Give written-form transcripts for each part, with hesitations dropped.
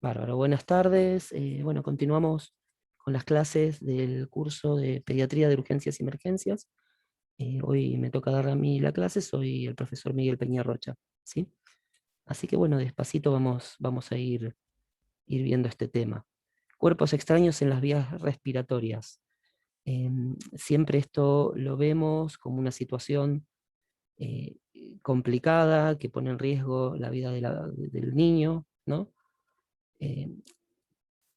Bárbaro, buenas tardes. Bueno, continuamos con las clases del curso de Pediatría de Urgencias y Emergencias. Hoy me toca dar a mí la clase, soy el profesor Miguel Peñarrocha, ¿sí? Así que bueno, despacito vamos a ir viendo este tema. Cuerpos extraños en las vías respiratorias. Siempre esto lo vemos como una situación eh, complicada que pone en riesgo la vida del niño, ¿no? Eh,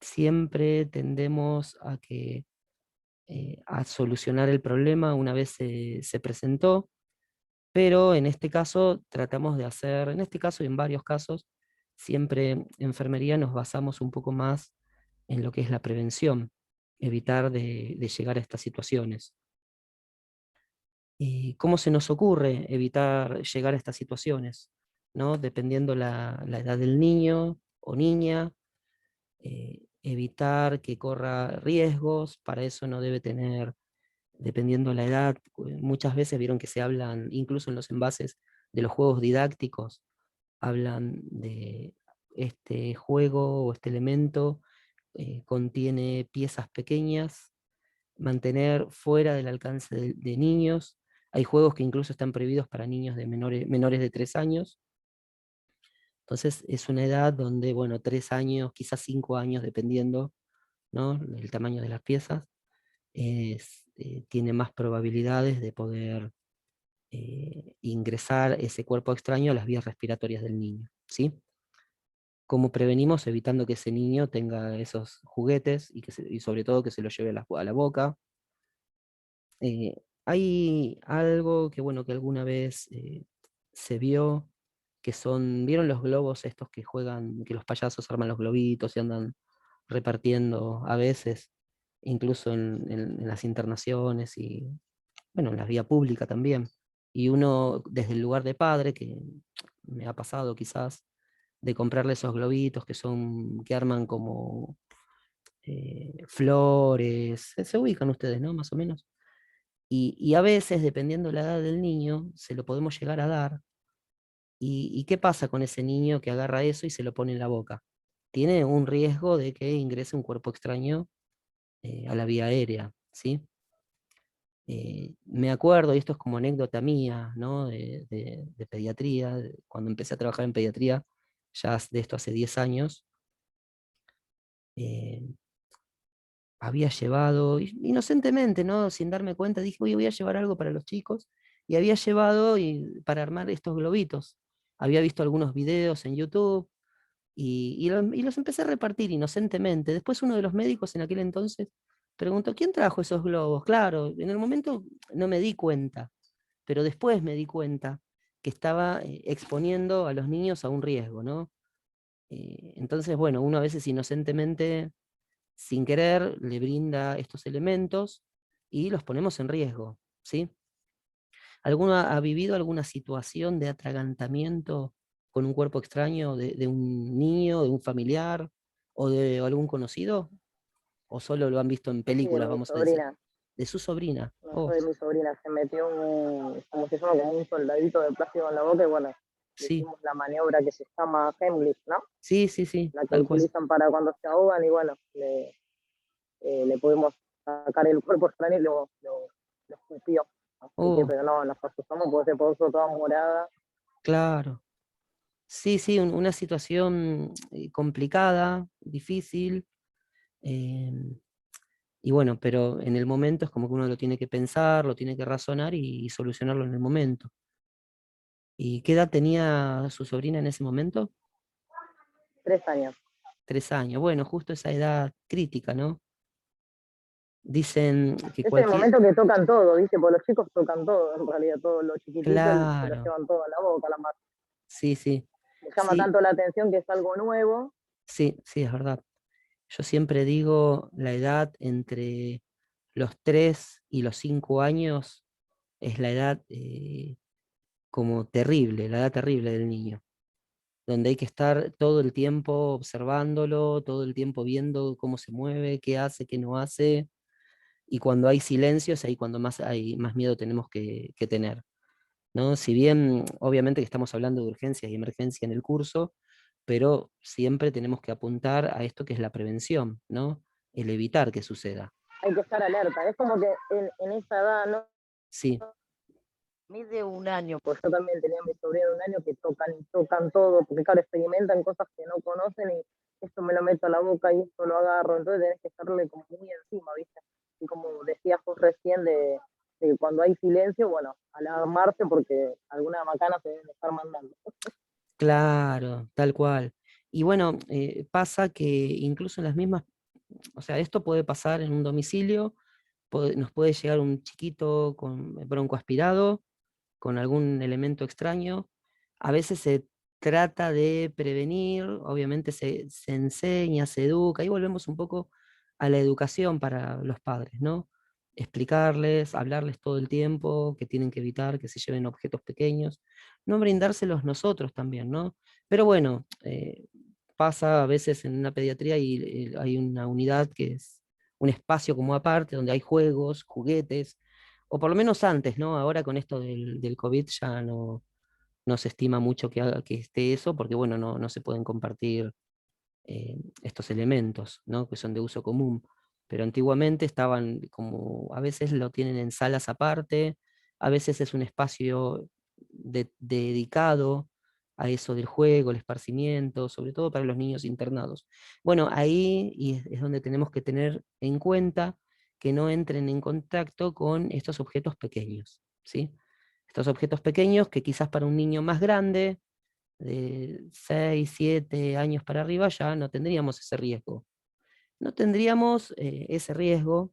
Siempre tendemos a solucionar el problema una vez se presentó, pero en este caso tratamos de hacer, en este caso y en varios casos, siempre en enfermería nos basamos un poco más en lo que es la prevención, evitar de llegar a estas situaciones. ¿Y cómo se nos ocurre evitar llegar a estas situaciones? ¿No? Dependiendo la edad del niño o niña, evitar que corra riesgos, para eso no debe tener, dependiendo la edad, muchas veces vieron que se hablan, incluso en los envases de los juegos didácticos, hablan de este juego o este elemento, contiene piezas pequeñas, mantener fuera del alcance de niños. Hay juegos que incluso están prohibidos para niños de menores de 3 años. Entonces es una edad donde, bueno, 3 años, quizás 5 años, dependiendo, ¿no? El tamaño de las piezas, tiene más probabilidades de poder ingresar ese cuerpo extraño a las vías respiratorias del niño, ¿sí? ¿Cómo prevenimos? Evitando que ese niño tenga esos juguetes y sobre todo que se los lleve a la boca. Hay algo que, bueno, que alguna vez se vio, que son, ¿vieron los globos estos que juegan, que los payasos arman los globitos y andan repartiendo a veces, incluso en las internaciones y, bueno, en la vía pública también? Y uno, desde el lugar de padre, que me ha pasado quizás, de comprarle esos globitos que arman como flores, se ubican ustedes, ¿no? Más o menos. Y a veces, dependiendo de la edad del niño, se lo podemos llegar a dar. ¿Y qué pasa con ese niño que agarra eso y se lo pone en la boca? Tiene un riesgo de que ingrese un cuerpo extraño a la vía aérea, ¿sí? Me acuerdo, y esto es como anécdota mía, ¿no? De pediatría, cuando empecé a trabajar en pediatría, ya de esto hace 10 años, eh, había llevado, inocentemente, ¿no? Sin darme cuenta, dije, oye, voy a llevar algo para los chicos, y había llevado para armar estos globitos. Había visto algunos videos en YouTube, y los empecé a repartir inocentemente. Después uno de los médicos en aquel entonces preguntó, ¿quién trajo esos globos? Claro, en el momento no me di cuenta, pero después me di cuenta que estaba exponiendo a los niños a un riesgo, ¿no? Entonces, bueno, uno a veces inocentemente, sin querer, le brinda estos elementos y los ponemos en riesgo, ¿sí? ¿Alguno ha vivido alguna situación de atragantamiento con un cuerpo extraño de un niño, de un familiar o de algún conocido? ¿O solo lo han visto en Sí, de películas, mi vamos a decir? sobrina. De su sobrina. No Oh, fue de mi sobrina, se metió como se llama, como un soldadito de plástico en la boca y bueno, le sí, hicimos la maniobra que se llama Heimlich, ¿no? sí, sí, sí, La que tal cual. utilizan para cuando se ahogan y bueno, le pudimos sacar el cuerpo extraño y lo escupió. Así que, Oh, pero no, nos asustamos porque se puso toda morada. claro. Sí, sí, una situación complicada, difícil. em, y bueno, pero en el momento es como que uno lo tiene que pensar, lo tiene que razonar y solucionarlo en el momento. ¿Y qué edad tenía su sobrina en ese momento? 3 años. 3 años. Bueno, justo esa edad crítica, ¿no? Dicen que Es el cualquier... momento que tocan todo, ¿viste? Porque los chicos tocan todo, en realidad, todos los chiquititos se lo Claro, llevan todo a la boca, a la mano. sí, sí. Les llama Sí, tanto la atención que es algo nuevo. sí, sí, es verdad. Yo siempre digo la edad entre los 3 y los 5 años es la edad como terrible, la edad terrible del niño, donde hay que estar todo el tiempo observándolo, todo el tiempo viendo cómo se mueve, qué hace, qué no hace, y cuando hay silencio es ahí cuando más miedo tenemos que tener, ¿no? Si bien obviamente que estamos hablando de urgencias y emergencia en el curso, pero siempre tenemos que apuntar a esto que es la prevención, ¿no? El evitar que suceda. Hay que estar alerta. Es como que en esa edad, ¿no? Sí, Mí de un año, pues yo también tenía a mi sobrino de un año que tocan y tocan todo, porque claro, experimentan cosas que no conocen y esto me lo meto a la boca y esto lo agarro, entonces tenés que estarle como muy encima, ¿viste? Y como decías vos recién de cuando hay silencio, bueno, alarmarse porque alguna macana se deben estar mandando. claro, tal cual. Y bueno, pasa que incluso en las mismas, o sea, esto puede pasar en un domicilio, nos puede llegar un chiquito con bronco aspirado, con algún elemento extraño. A veces se trata de prevenir, obviamente se enseña, se educa, y volvemos un poco a la educación para los padres, ¿no? Explicarles, hablarles todo el tiempo, que tienen que evitar que se lleven objetos pequeños, no brindárselos nosotros también, ¿no? Pero bueno, pasa a veces en una pediatría y hay una unidad que es un espacio como aparte, donde hay juegos, juguetes, o por lo menos antes, ¿no? Ahora con esto del COVID ya no se estima mucho que esté eso, porque bueno, no se pueden compartir estos elementos, ¿no? Que son de uso común. Pero antiguamente estaban como, a veces lo tienen en salas aparte, a veces es un espacio dedicado a eso del juego, el esparcimiento, sobre todo para los niños internados. Bueno, ahí es donde tenemos que tener en cuenta que no entren en contacto con estos objetos pequeños, ¿sí? Estos objetos pequeños que quizás para un niño más grande, de 6 7 años para arriba, ya no tendríamos ese riesgo. No tendríamos ese riesgo,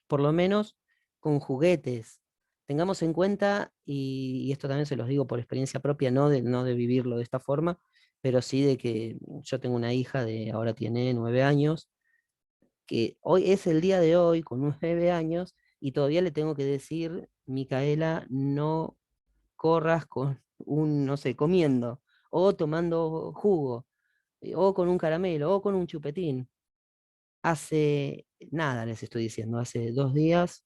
por lo menos con juguetes. Tengamos en cuenta, y esto también se los digo por experiencia propia, no de vivirlo de esta forma, pero sí de que yo tengo una hija de, ahora tiene 9 años, que hoy es el día de hoy, con 9 años, y todavía le tengo que decir, Micaela, no corras con no sé, comiendo, o tomando jugo, o con un caramelo, o con un chupetín. Hace nada, les estoy diciendo, hace 2 días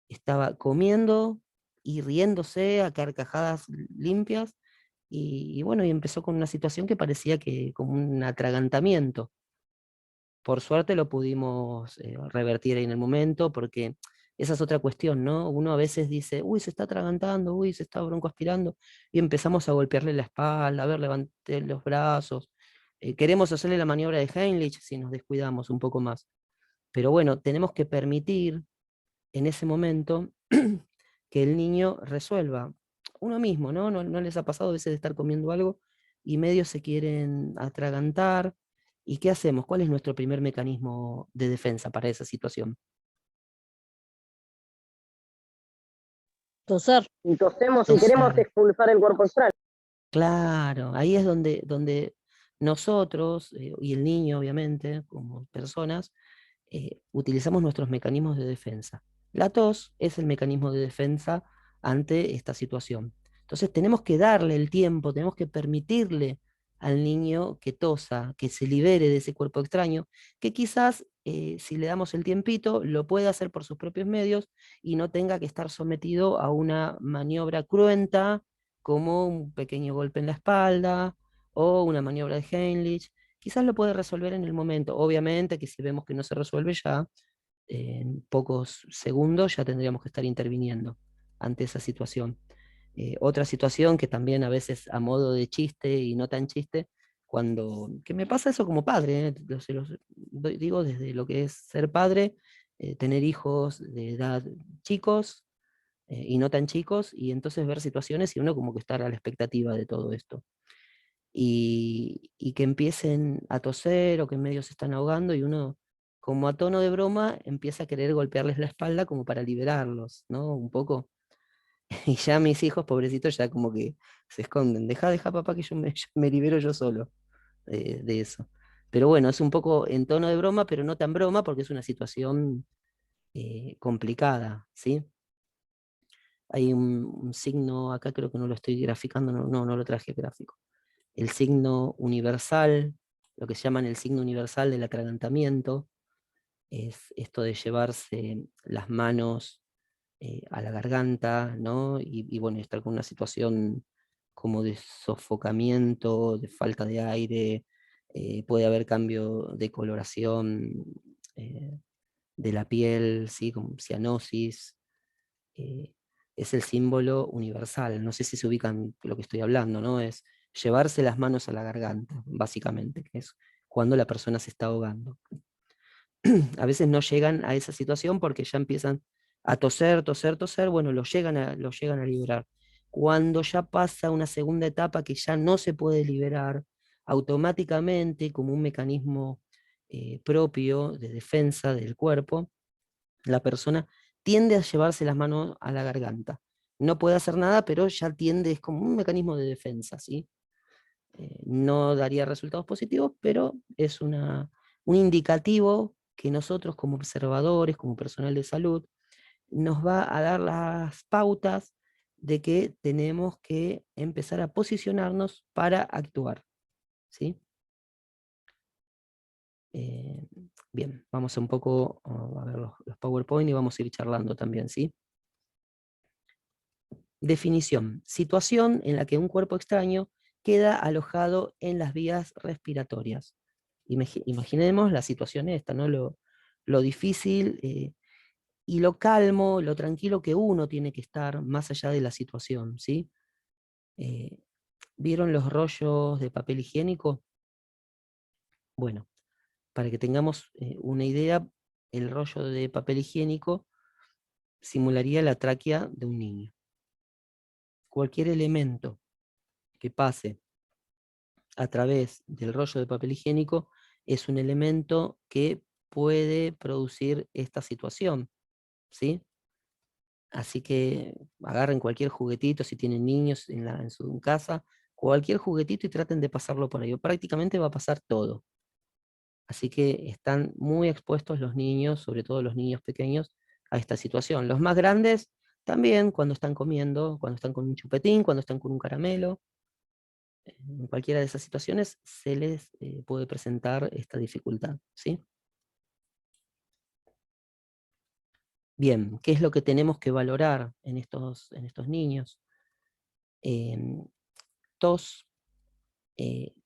estaba comiendo y riéndose a carcajadas limpias, y bueno, y empezó con una situación que parecía que como un atragantamiento. Por suerte lo pudimos revertir ahí en el momento, porque esa es otra cuestión, ¿no? Uno a veces dice, uy, se está atragantando, uy, se está broncoaspirando, y empezamos a golpearle la espalda, a ver, levante los brazos. Queremos hacerle la maniobra de Heimlich si nos descuidamos un poco más. Pero bueno, tenemos que permitir en ese momento que el niño resuelva. Uno mismo, ¿no? ¿No les ha pasado a veces de estar comiendo algo y medio se quieren atragantar? ¿Y qué hacemos? ¿Cuál es nuestro primer mecanismo de defensa para esa situación? Toser. Y tosemos y queremos Toser. expulsar el cuerpo extraño. Claro, ahí es donde nosotros, y el niño obviamente, como personas, utilizamos nuestros mecanismos de defensa. La tos es el mecanismo de defensa ante esta situación. Entonces tenemos que darle el tiempo, tenemos que permitirle al niño que tosa, que se libere de ese cuerpo extraño, que quizás si le damos el tiempito lo pueda hacer por sus propios medios y no tenga que estar sometido a una maniobra cruenta como un pequeño golpe en la espalda o una maniobra de Heimlich. Quizás lo puede resolver en el momento. Obviamente que si vemos que no se resuelve ya, en pocos segundos ya tendríamos que estar interviniendo ante esa situación. Otra situación que también a veces a modo de chiste y no tan chiste, que me pasa eso como padre, se los digo desde lo que es ser padre, tener hijos de edad chicos y no tan chicos, y entonces ver situaciones y uno como que estar a la expectativa de todo esto y que empiecen a toser o que en medio se están ahogando y uno, como a tono de broma, empieza a querer golpearles la espalda como para liberarlos, ¿no? Un poco. Y ya mis hijos, pobrecitos, ya como que se esconden. Deja, papá, que yo me libero yo solo de eso. Pero bueno, es un poco en tono de broma, pero no tan broma porque es una situación complicada, ¿sí? Hay un signo, acá creo que no lo estoy graficando, no lo traje gráfico, el signo universal, lo que llaman el signo universal del atragantamiento, es esto de llevarse las manos a la garganta, ¿no? Y bueno, estar con una situación como de sofocamiento, de falta de aire, puede haber cambio de coloración de la piel, ¿sí? Como cianosis. eh, es el símbolo universal. No sé si se ubican lo que estoy hablando, ¿no? Es llevarse las manos a la garganta, básicamente, que es cuando la persona se está ahogando. A veces no llegan a esa situación porque ya empiezan a toser, toser, toser, bueno, lo llegan a liberar. Cuando ya pasa una segunda etapa que ya no se puede liberar, automáticamente, como un mecanismo propio de defensa del cuerpo, la persona tiende a llevarse las manos a la garganta. No puede hacer nada, pero ya tiende, es como un mecanismo de defensa, ¿sí? No daría resultados positivos, pero es un indicativo que nosotros como observadores, como personal de salud, nos va a dar las pautas de que tenemos que empezar a posicionarnos para actuar, ¿sí? Eh, Bien, vamos un poco a ver los PowerPoint y vamos a ir charlando también, ¿sí? Definición: situación en la que un cuerpo extraño queda alojado en las vías respiratorias. Imaginemos la situación esta, ¿no? Lo difícil y lo calmo, lo tranquilo que uno tiene que estar más allá de la situación, ¿sí? Eh, ¿Vieron los rollos de papel higiénico? Bueno, para que tengamos una idea, el rollo de papel higiénico simularía la tráquea de un niño. Cualquier elemento que pase a través del rollo de papel higiénico es un elemento que puede producir esta situación, ¿sí? Así que agarren cualquier juguetito, si tienen niños en su casa, cualquier juguetito y traten de pasarlo por ahí. Prácticamente va a pasar todo. Así que están muy expuestos los niños, sobre todo los niños pequeños, a esta situación. Los más grandes también, cuando están comiendo, cuando están con un chupetín, cuando están con un caramelo. En cualquiera de esas situaciones se les puede presentar esta dificultad, ¿sí? Bien, ¿qué es lo que tenemos que valorar en estos niños? Em, Tos,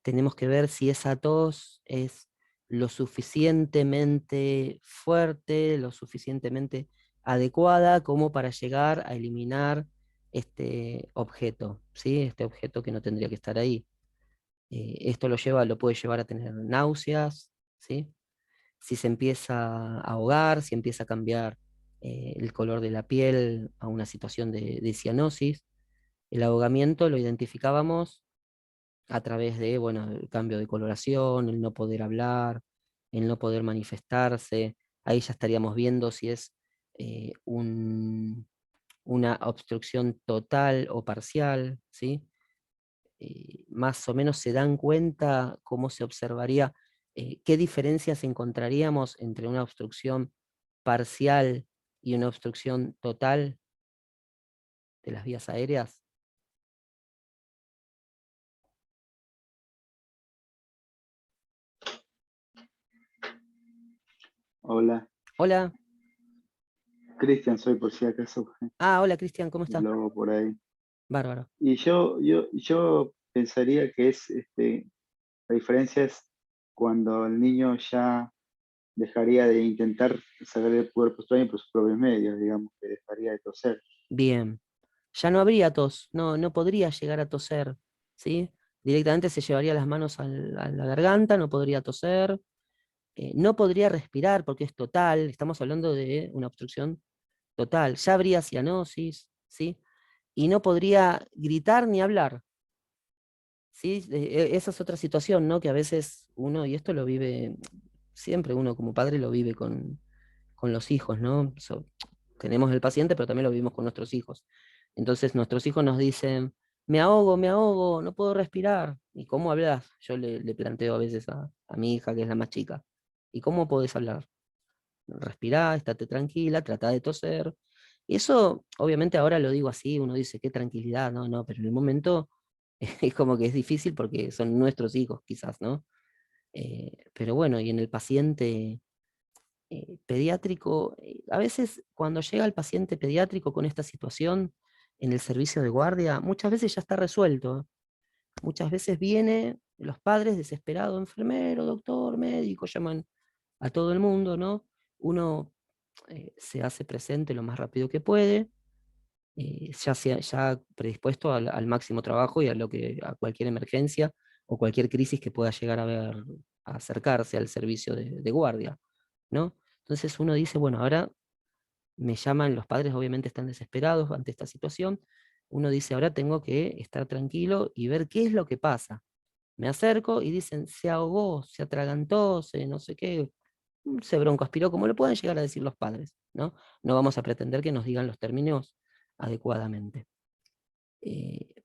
tenemos que ver si esa tos es lo suficientemente fuerte, lo suficientemente adecuada como para llegar a eliminar este objeto, ¿sí? Este objeto que no tendría que estar ahí. Esto lo puede llevar a tener náuseas, ¿sí? Si se empieza a ahogar, si empieza a cambiar el color de la piel a una situación de cianosis. El ahogamiento lo identificábamos a través de, bueno, el cambio de coloración, el no poder hablar, el no poder manifestarse. Ahí ya estaríamos viendo si es una obstrucción total o parcial, ¿sí? Más o menos se dan cuenta cómo se observaría, qué diferencias encontraríamos entre una obstrucción parcial y una obstrucción total de las vías aéreas. Hola, Hola. Cristian, soy por si acaso, Hola Cristian, ¿cómo el está? logo por ahí. Bárbaro. Y yo pensaría que la diferencia es cuando el niño ya dejaría de intentar sacar el cuerpo extraño por sus propios medios, digamos, que dejaría de toser. Bien. Ya no habría tos, no podría llegar a toser, ¿sí? Directamente se llevaría las manos a la garganta, no podría toser, no podría respirar porque es total, estamos hablando de una obstrucción total. Ya habría cianosis, ¿sí? Y no podría gritar ni hablar, ¿sí? Esa es otra situación, ¿no? Que a veces uno, y esto lo vive, siempre uno como padre lo vive con los hijos, ¿no? Tenemos el paciente, pero también lo vivimos con nuestros hijos. Entonces nuestros hijos nos dicen, me ahogo, no puedo respirar. ¿Y cómo hablas? Yo le planteo a veces a mi hija, que es la más chica. ¿Y cómo podés hablar? Respirá, estate tranquila, trata de toser. Y eso, obviamente ahora lo digo así, uno dice, qué tranquilidad, no, no, pero en el momento es como que es difícil porque son nuestros hijos quizás, ¿no? Pero bueno, y en el paciente pediátrico, a veces cuando llega el paciente pediátrico con esta situación, en el servicio de guardia, muchas veces ya está resuelto. Muchas veces viene los padres desesperados, enfermero, doctor, médico, llaman a todo el mundo, ¿no? Uno se hace presente lo más rápido que puede, ya predispuesto al máximo trabajo y a cualquier emergencia o cualquier crisis que pueda llegar a acercarse al servicio de guardia, ¿no? Entonces uno dice, bueno, ahora me llaman, los padres obviamente están desesperados ante esta situación, uno dice, ahora tengo que estar tranquilo y ver qué es lo que pasa. Me acerco y dicen, se ahogó, se atragantó, no sé qué, se broncoaspiró, como lo pueden llegar a decir los padres, ¿no? No vamos a pretender que nos digan los términos adecuadamente.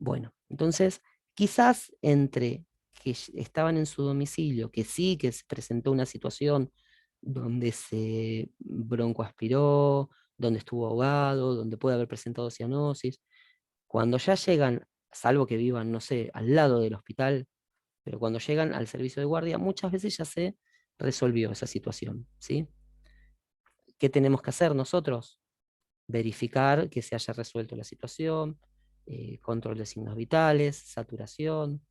Bueno, entonces, quizás entre que estaban en su domicilio, que sí, que se presentó una situación donde se broncoaspiró, donde estuvo ahogado, donde puede haber presentado cianosis, cuando ya llegan, salvo que vivan, no sé, al lado del hospital, pero cuando llegan al servicio de guardia, muchas veces ya se resolvió esa situación, ¿sí? ¿Qué tenemos que hacer nosotros? Verificar que se haya resuelto la situación, control de signos vitales, saturación,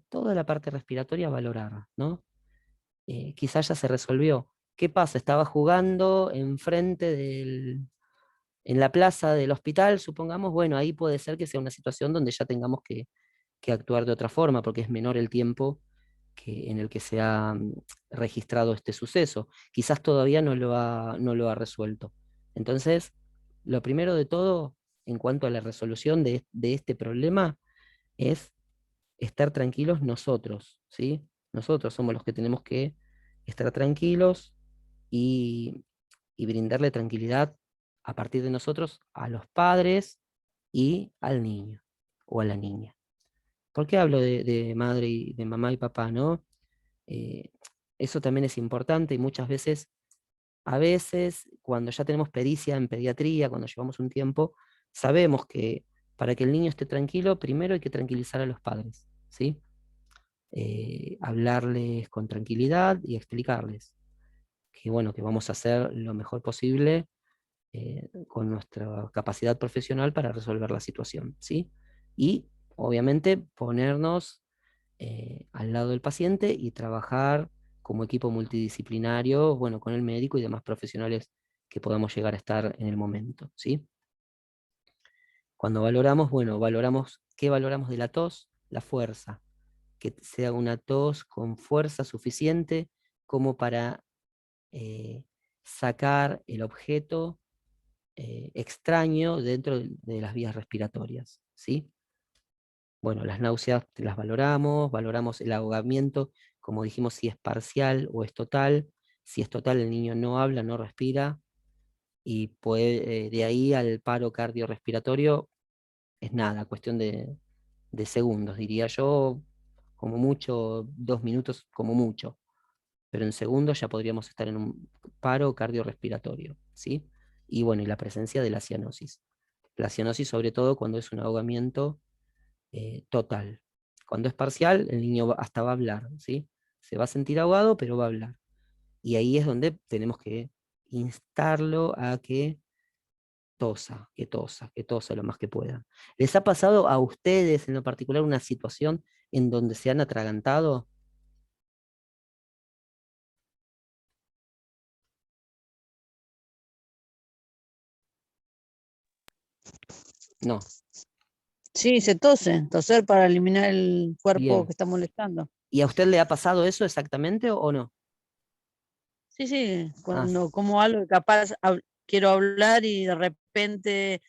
toda la parte respiratoria valorarla, ¿no? Quizás ya se resolvió. ¿Qué pasa? Estaba jugando enfrente en la plaza del hospital, supongamos, bueno, ahí puede ser que sea una situación donde ya tengamos que actuar de otra forma, porque es menor el tiempo en el que se ha registrado este suceso. Quizás todavía no lo ha resuelto. Entonces, lo primero de todo, en cuanto a la resolución de este problema, es estar tranquilos nosotros, ¿sí? Nosotros somos los que tenemos que estar tranquilos y, y brindarle tranquilidad a partir de nosotros a los padres y al niño o a la niña. ¿Por qué hablo de madre y de mamá y papá, no? Eh, Eso también es importante y muchas veces, a veces, cuando ya tenemos pericia en pediatría, cuando llevamos un tiempo, sabemos que para que el niño esté tranquilo, primero hay que tranquilizar a los padres, ¿sí? Hablarles con tranquilidad y explicarles que, bueno, que vamos a hacer lo mejor posible con nuestra capacidad profesional para resolver la situación, ¿sí? Y, obviamente, ponernos al lado del paciente y trabajar como equipo multidisciplinario, bueno, con el médico y demás profesionales que podamos llegar a estar en el momento, ¿sí? Cuando valoramos, bueno, ¿qué valoramos de la tos? La fuerza, que sea una tos con fuerza suficiente como para sacar el objeto extraño dentro de las vías respiratorias, ¿sí? Bueno, las náuseas las valoramos el ahogamiento, como dijimos, si es parcial o es total. Si es total, el niño no habla, no respira, y de ahí al paro cardiorrespiratorio es nada, cuestión de segundos, diría yo, como mucho, 2 minutos como mucho, pero en segundos ya podríamos estar en un paro cardiorrespiratorio, ¿sí? Y bueno, y la presencia de la cianosis. La cianosis sobre todo cuando es un ahogamiento total. Cuando es parcial, el niño hasta va a hablar, ¿sí? Se va a sentir ahogado, pero va a hablar. Y ahí es donde tenemos que instarlo a que tosa lo más que pueda. ¿Les ha pasado a ustedes en lo particular una situación en donde se han atragantado? No. Sí, se tose, toser para eliminar el cuerpo Bien. que está molestando. ¿Y a usted le ha pasado eso exactamente o no? Sí, sí, Ah, cuando como algo que capaz quiero hablar y de repente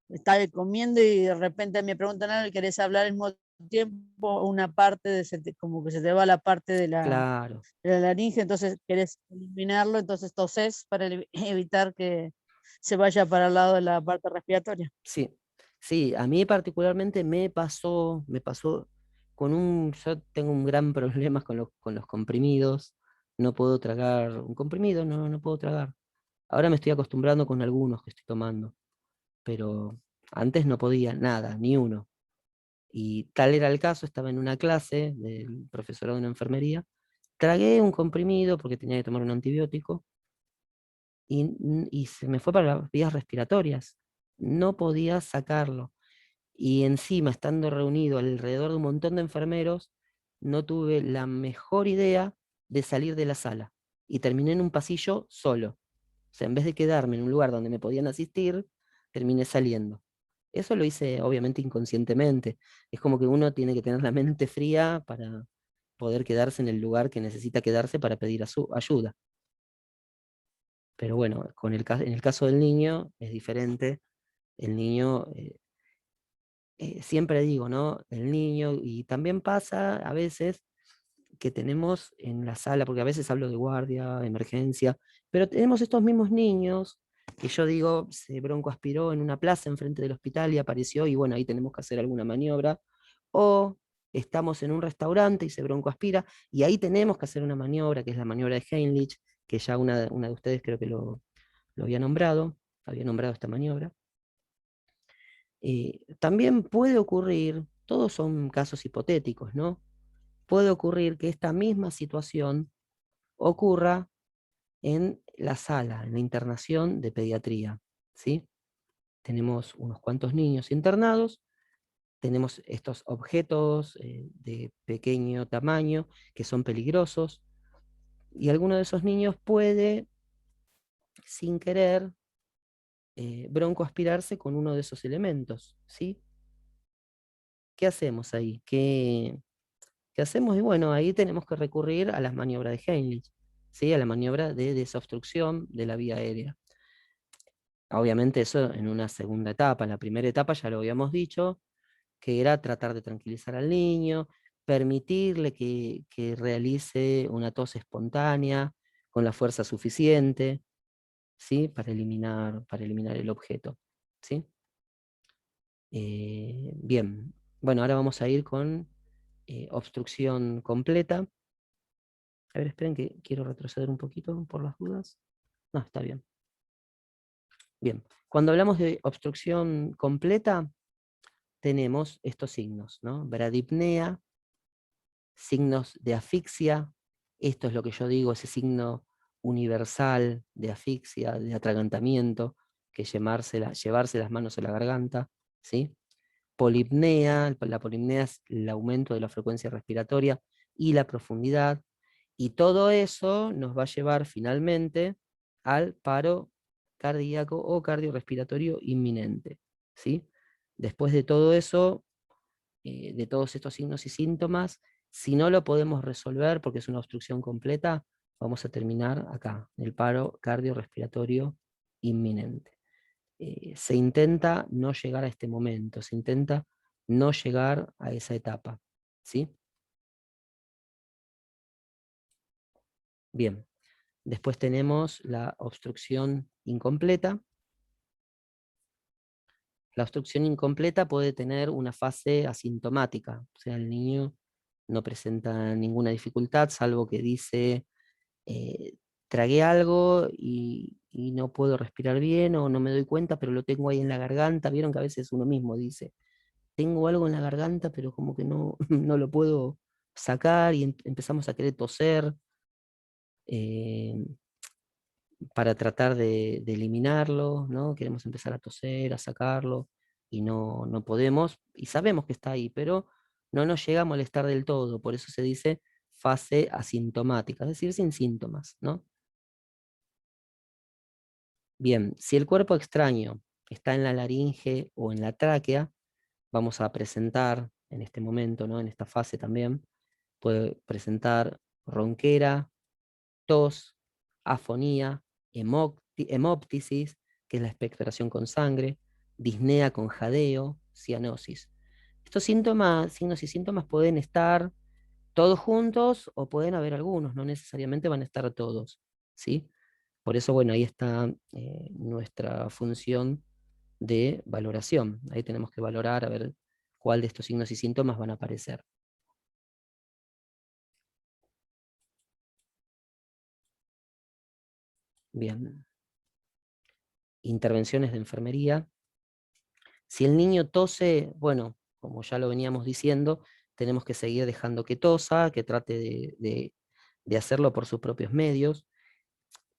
está comiendo y de repente me preguntan algo y querés hablar al mismo tiempo, una parte como que se te va la parte claro. de la laringe, entonces querés eliminarlo, entonces toses para evitar que se vaya para el lado de la parte respiratoria. Sí, sí, a mí particularmente me pasó yo tengo un gran problema con los comprimidos, no puedo tragar un comprimido, no puedo tragar. Ahora me estoy acostumbrando con algunos que estoy tomando, pero antes no podía nada, ni uno. Y tal era el caso, estaba en una clase del profesorado de una enfermería, tragué un comprimido porque tenía que tomar un antibiótico y se me fue para las vías respiratorias. no podía sacarlo. Y encima, estando reunido alrededor de un montón de enfermeros, no tuve la mejor idea de salir de la sala. Y terminé en un pasillo solo. O sea, en vez de quedarme en un lugar donde me podían asistir, terminé saliendo. Eso lo hice obviamente inconscientemente. Es como que uno tiene que tener la mente fría para poder quedarse en el lugar que necesita quedarse para pedir ayuda. Pero bueno, en el caso del niño es diferente. El niño, siempre digo, ¿no? El niño, y también pasa a veces que tenemos en la sala, porque a veces hablo de guardia, emergencia, pero tenemos estos mismos niños que yo digo, se broncoaspiró en una plaza enfrente del hospital y apareció, y bueno, ahí tenemos que hacer alguna maniobra, o estamos en un restaurante y se broncoaspira, y ahí tenemos que hacer una maniobra, que es la maniobra de Heimlich, que ya una de ustedes creo que lo había nombrado esta maniobra. También puede ocurrir, todos son casos hipotéticos, ¿no? Puede ocurrir que esta misma situación ocurra en la sala, en la internación de pediatría, ¿sí? Tenemos unos cuantos niños internados, tenemos estos objetos de pequeño tamaño que son peligrosos, y alguno de esos niños puede, sin querer, broncoaspirarse con uno de esos elementos, ¿sí? ¿Qué hacemos ahí? ¿Qué hacemos? Y bueno, ahí tenemos que recurrir a las maniobras de Heimlich, ¿sí? A la maniobra de desobstrucción de la vía aérea. Obviamente eso en una segunda etapa. En la primera etapa ya lo habíamos dicho, que era tratar de tranquilizar al niño, permitirle que realice una tos espontánea con la fuerza suficiente, ¿sí? Para eliminar el objeto, ¿sí? Bien, bueno, ahora vamos a ir con obstrucción completa. A ver, esperen que quiero retroceder un poquito por las dudas. No, está bien. Bien, cuando hablamos de obstrucción completa, tenemos estos signos, ¿no? Bradipnea, signos de asfixia, esto es lo que yo digo, ese signo universal de asfixia, de atragantamiento, que llevarse las manos a la garganta, ¿sí? Polipnea, la polipnea es el aumento de la frecuencia respiratoria y la profundidad, y todo eso nos va a llevar finalmente al paro cardíaco o cardiorrespiratorio inminente, ¿sí? Después de todo eso, de todos estos signos y síntomas, si no lo podemos resolver porque es una obstrucción completa, vamos a terminar acá, en el paro cardiorrespiratorio inminente. Se intenta no llegar a este momento, se intenta no llegar a esa etapa, ¿sí? Bien, después tenemos la obstrucción incompleta. La obstrucción incompleta puede tener una fase asintomática, o sea, el niño no presenta ninguna dificultad, salvo que dice, tragué algo y no puedo respirar bien, o no me doy cuenta, pero lo tengo ahí en la garganta. Vieron que a veces uno mismo dice, tengo algo en la garganta, pero como que no, no lo puedo sacar, y empezamos a querer toser para tratar de eliminarlo, ¿no? Queremos empezar a toser, a sacarlo, y no podemos, y sabemos que está ahí, pero no nos llega a molestar del todo, por eso se dice fase asintomática, es decir, sin síntomas, ¿no? Bien, si el cuerpo extraño está en la laringe o en la tráquea, vamos a presentar en este momento, ¿no? En esta fase también, puede presentar ronquera, tos, afonía, hemóptisis, que es la expectoración con sangre, disnea con jadeo, cianosis. Estos síntomas, signos y síntomas pueden estar todos juntos o pueden haber algunos, no necesariamente van a estar todos, ¿sí? Por eso, bueno, ahí está nuestra función de valoración. Ahí tenemos que valorar a ver cuál de estos signos y síntomas van a aparecer. Bien. Intervenciones de enfermería. Si el niño tose, bueno, como ya lo veníamos diciendo, tenemos que seguir dejando que tosa, que trate de hacerlo por sus propios medios.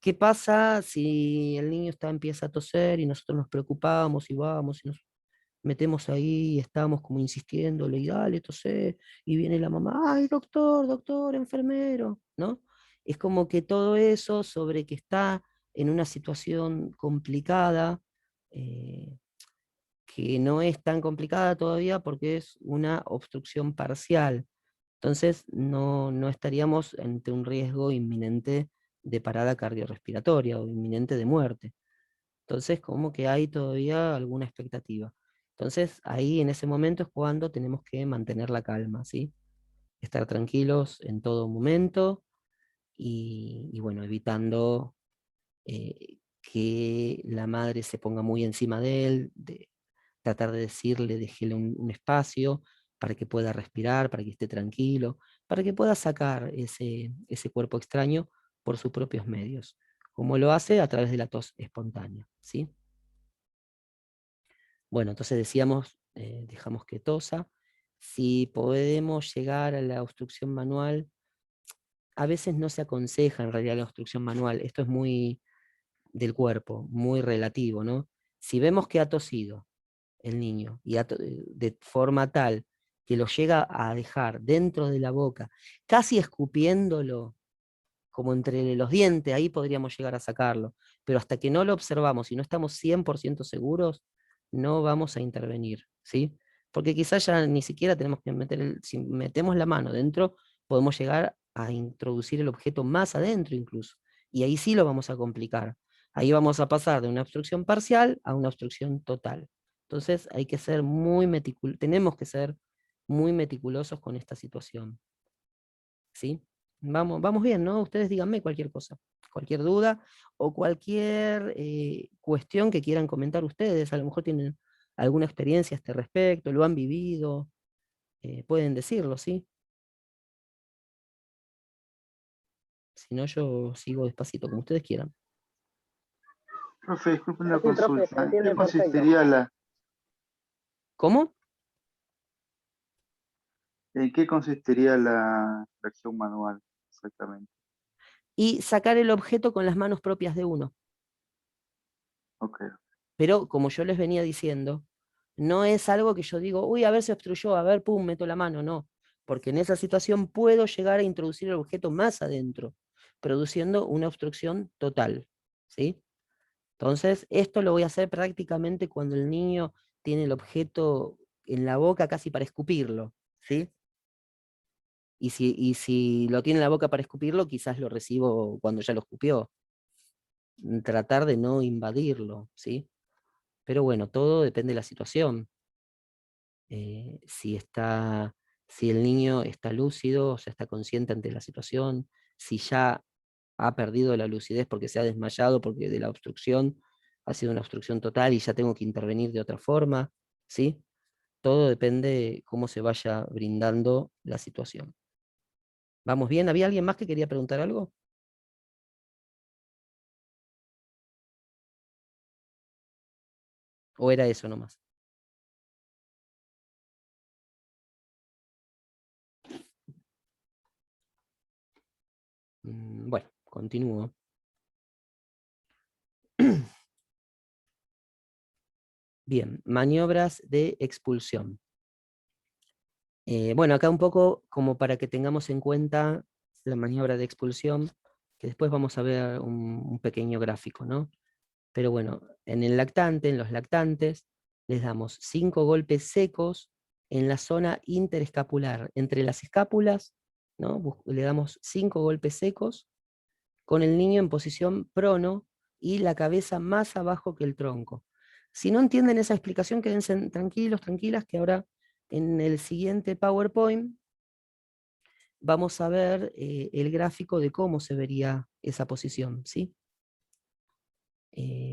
¿Qué pasa si el niño empieza a toser y nosotros nos preocupamos y vamos y nos metemos ahí y estamos como insistiéndole y dale, tosé, y viene la mamá, ay, doctor, doctor, enfermero, ¿no? Es como que todo eso sobre que está en una situación complicada, eh, que no es tan complicada todavía porque es una obstrucción parcial. Entonces no estaríamos ante un riesgo inminente de parada cardiorrespiratoria o inminente de muerte. Entonces como que hay todavía alguna expectativa. Entonces ahí en ese momento es cuando tenemos que mantener la calma, ¿sí? Estar tranquilos en todo momento y bueno, evitando que la madre se ponga muy encima de él, tratar de decirle, déjele un espacio para que pueda respirar, para que esté tranquilo, para que pueda sacar ese cuerpo extraño por sus propios medios, como lo hace a través de la tos espontánea, ¿sí? Bueno, entonces decíamos, dejamos que tosa. Si podemos llegar a la obstrucción manual, a veces no se aconseja en realidad la obstrucción manual, esto es muy del cuerpo, muy relativo, ¿no? Si vemos que ha tosido el niño y de forma tal que lo llega a dejar dentro de la boca, casi escupiéndolo, como entre los dientes, ahí podríamos llegar a sacarlo, pero hasta que no lo observamos y no estamos 100% seguros, no vamos a intervenir, ¿sí? Porque quizás ya ni siquiera tenemos que si metemos la mano dentro, podemos llegar a introducir el objeto más adentro incluso, y ahí sí lo vamos a complicar. Ahí vamos a pasar de una obstrucción parcial a una obstrucción total. Entonces hay que ser tenemos que ser muy meticulosos con esta situación, ¿sí? Vamos bien, ¿no? Ustedes díganme cualquier cosa, cualquier duda o cualquier cuestión que quieran comentar ustedes. A lo mejor tienen alguna experiencia a este respecto, lo han vivido, pueden decirlo, ¿sí? Si no, yo sigo despacito, como ustedes quieran. Profe, disculpe una Sí, profe, se consulta. ¿En entiende qué perfecto. ¿Cómo? ¿En qué consistiría la acción manual exactamente? Y sacar el objeto con las manos propias de uno. Ok. Pero como yo les venía diciendo, no es algo que yo digo, uy, a ver se obstruyó, a ver, pum, meto la mano, no. Porque en esa situación puedo llegar a introducir el objeto más adentro, produciendo una obstrucción total, ¿sí? Entonces, esto lo voy a hacer prácticamente cuando el niño tiene el objeto en la boca casi para escupirlo, ¿sí? Y si lo tiene en la boca para escupirlo, quizás lo recibo cuando ya lo escupió. Tratar de no invadirlo, ¿sí? Pero bueno, todo depende de la situación. Si el niño está lúcido, o sea, está consciente ante la situación, si ya ha perdido la lucidez porque se ha desmayado, porque de la obstrucción ha sido una obstrucción total y ya tengo que intervenir de otra forma, ¿sí? Todo depende de cómo se vaya brindando la situación. ¿Vamos bien? ¿Había alguien más que quería preguntar algo? ¿O era eso nomás? Bueno, continúo. Bien, maniobras de expulsión. Bueno, acá un poco como para que tengamos en cuenta la maniobra de expulsión, que después vamos a ver un pequeño gráfico, ¿no? Pero bueno, en los lactantes, les damos 5 golpes secos en la zona interescapular, entre las escápulas, ¿no? Le damos 5 golpes secos con el niño en posición prono y la cabeza más abajo que el tronco. Si no entienden esa explicación, quédense tranquilos, tranquilas, que ahora en el siguiente PowerPoint vamos a ver el gráfico de cómo se vería esa posición, ¿sí?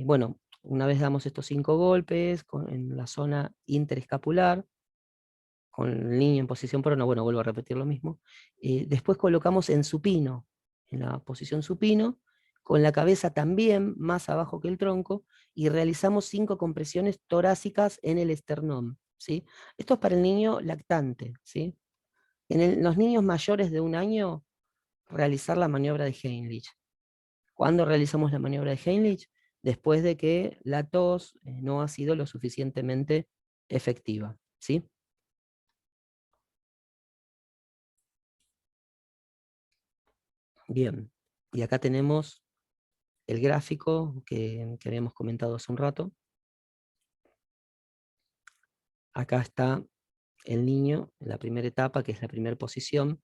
Bueno, una vez damos estos 5 golpes en la zona interescapular, con el niño en posición prono, bueno, vuelvo a repetir lo mismo, después colocamos en supino, en la posición supino, con la cabeza también más abajo que el tronco, y realizamos 5 compresiones torácicas en el esternón, ¿sí? Esto es para el niño lactante, ¿sí? En los niños mayores de 1 año, realizar la maniobra de Heinrich. ¿Cuándo realizamos la maniobra de Heimlich? Después de que la tos no ha sido lo suficientemente efectiva, ¿sí? Bien, y acá tenemos el gráfico que habíamos comentado hace un rato. Acá está el niño en la primera etapa, que es la primera posición,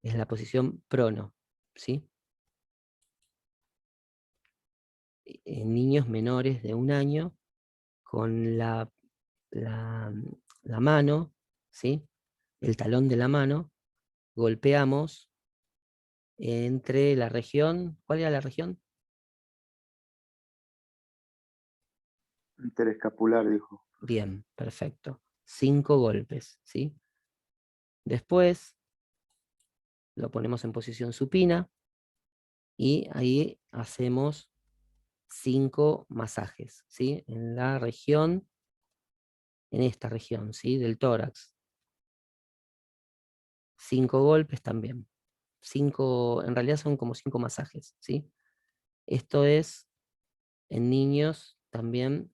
es la posición prono, ¿sí? En niños menores de 1 año, con la mano, ¿sí? El talón de la mano, golpeamos entre la región, ¿cuál era la región? Interescapular, dijo. Bien, perfecto. 5 golpes, ¿sí? Después lo ponemos en posición supina y ahí hacemos 5 masajes, ¿sí? En la región, en esta región, ¿sí? Del tórax. 5 golpes también. 5, en realidad son como 5 masajes, ¿sí? Esto es en niños también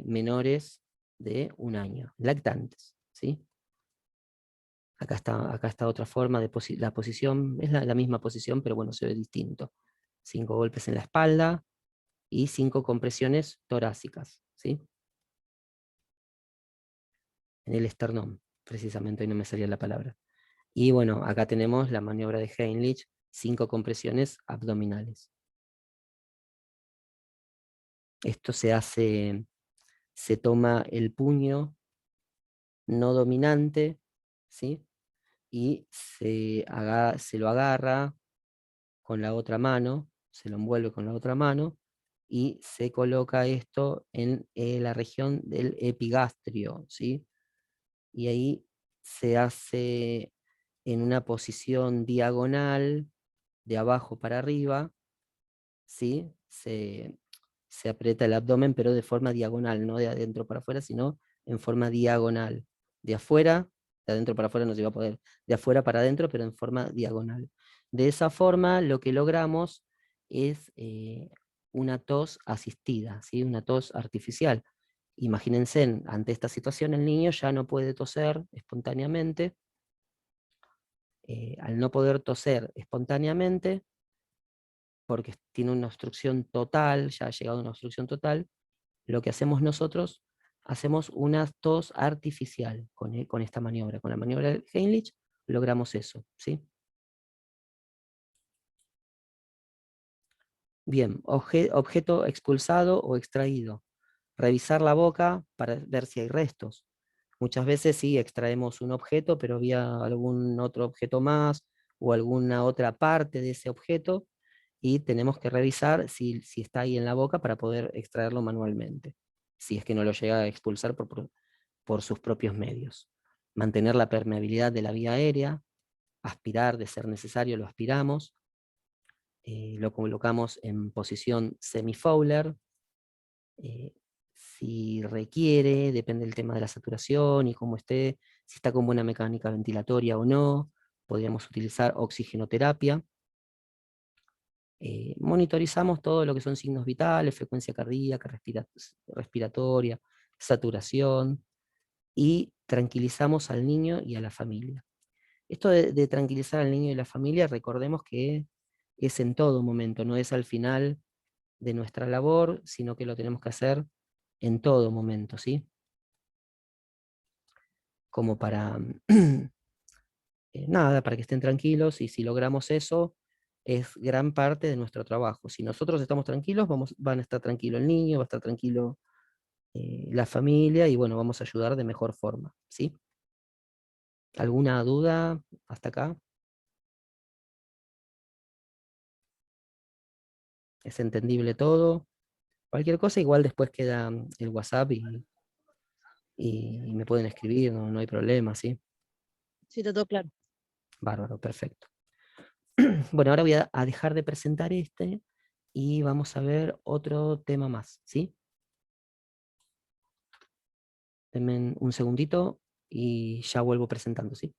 menores de 1 año, lactantes, ¿sí? Acá está otra forma de la posición, es la misma posición, pero bueno, se ve distinto. 5 golpes en la espalda y 5 compresiones torácicas, ¿sí? En el esternón, precisamente, hoy no me salía la palabra. Y bueno, acá tenemos la maniobra de Heimlich, 5 compresiones abdominales. Esto se hace, se toma el puño no dominante, ¿sí? Y se lo agarra con la otra mano, se lo envuelve con la otra mano, y se coloca esto en la región del epigastrio, ¿sí? Y ahí se hace en una posición diagonal, de abajo para arriba, ¿sí? Se aprieta el abdomen, pero de forma diagonal, no de adentro para afuera, sino en forma diagonal. De afuera, de adentro para afuera no se va a poder, de afuera para adentro, pero en forma diagonal. De esa forma, lo que logramos es una tos asistida, ¿sí? Una tos artificial. Imagínense, ante esta situación el niño ya no puede toser espontáneamente. Al no poder toser espontáneamente, porque tiene una obstrucción total, ya ha llegado a una obstrucción total, lo que hacemos nosotros, hacemos una tos artificial con esta maniobra. Con la maniobra de Heimlich logramos eso, ¿sí? Bien, objeto expulsado o extraído. Revisar la boca para ver si hay restos. Muchas veces sí extraemos un objeto, pero había algún otro objeto más o alguna otra parte de ese objeto y tenemos que revisar si está ahí en la boca para poder extraerlo manualmente, si es que no lo llega a expulsar por sus propios medios. Mantener la permeabilidad de la vía aérea, aspirar de ser necesario, lo aspiramos, lo colocamos en posición semi-Fowler, si requiere, depende del tema de la saturación y cómo esté, si está con buena mecánica ventilatoria o no, podríamos utilizar oxigenoterapia. Monitorizamos todo lo que son signos vitales, frecuencia cardíaca, respiratoria, saturación, y tranquilizamos al niño y a la familia. Esto de tranquilizar al niño y a la familia, recordemos que es en todo momento, no es al final de nuestra labor, sino que lo tenemos que hacer en todo momento, ¿sí? Como para, nada, para que estén tranquilos, y si logramos eso, es gran parte de nuestro trabajo. Si nosotros estamos tranquilos, van a estar tranquilo el niño, va a estar tranquilo la familia, y bueno, vamos a ayudar de mejor forma, ¿sí? ¿Alguna duda hasta acá? ¿Es entendible todo? Cualquier cosa, igual después queda el WhatsApp y me pueden escribir, no hay problema, ¿sí? Sí, está todo claro. Bárbaro, perfecto. Bueno, ahora voy a dejar de presentar este y vamos a ver otro tema más, ¿sí? Denme un segundito y ya vuelvo presentando, ¿sí?